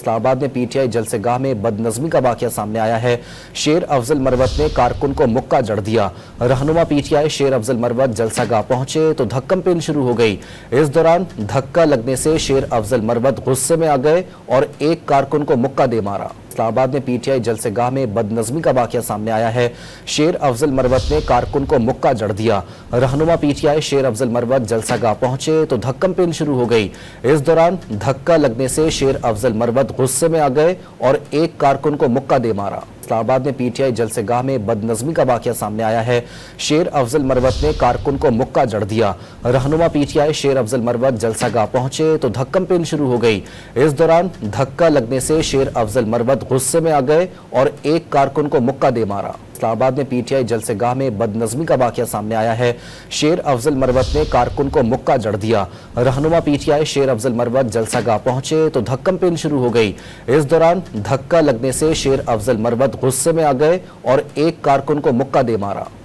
اسلام آباد میں P T I جلسے گاہ میں بدنظمی کا واقعہ سامنے آیا ہے۔ شیر افضل مروت نے کارکن کو مکہ جڑ دیا۔ رہنما پی ٹی آئی شیر افضل مروت جلسہ گاہ پہنچے تو دھکم پین شروع ہو گئی۔ اس دوران دھکا لگنے سے شیر افضل مروت غصے میں آ گئے اور ایک کارکن کو مکہ دے مارا۔ اسلام آباد میں پی ٹی آئی جلسے گاہ میں بدنظمی کا واقعہ سامنے آیا ہے۔ شیر افضل مروت نے کارکن کو مکہ جڑ دیا۔ رہنما پی ٹی آئی شیر افضل مروت جلسہ گاہ پہنچے تو دھکم پین شروع ہو گئی۔ اس دوران دھکا لگنے سے شیر افضل مروت غصے میں آ گئے اور ایک کارکن کو مکہ دے مارا۔ اسلام آباد میں پی ٹی آئی جلسے گاہ میں بدنظمی کا واقعہ سامنے آیا ہے۔ شیر افضل مروت نے کارکن کو مکہ جڑ دیا۔ رہنما پی ٹی آئی شیر افضل مروت جلسہ گاہ پہنچے تو دھکم پین شروع ہو گئی۔ اس دوران دھکا لگنے سے شیر افضل مروت غصے میں آ گئے اور ایک کارکن کو مکہ دے مارا۔ اسلام آباد میں پی ٹی آئی جلسے گاہ میں بدنظمی کا واقعہ سامنے آیا ہے۔ شیر افضل مروت نے کارکن کو مکہ جڑ دیا۔ رہنما پی ٹی آئی شیر افضل مروت جلسہ گاہ پہنچے تو دھکم پین شروع ہو گئی۔ اس دوران دھکا لگنے سے شیر افضل مروت غصے میں آ گئے اور ایک کارکن کو مکہ دے مارا۔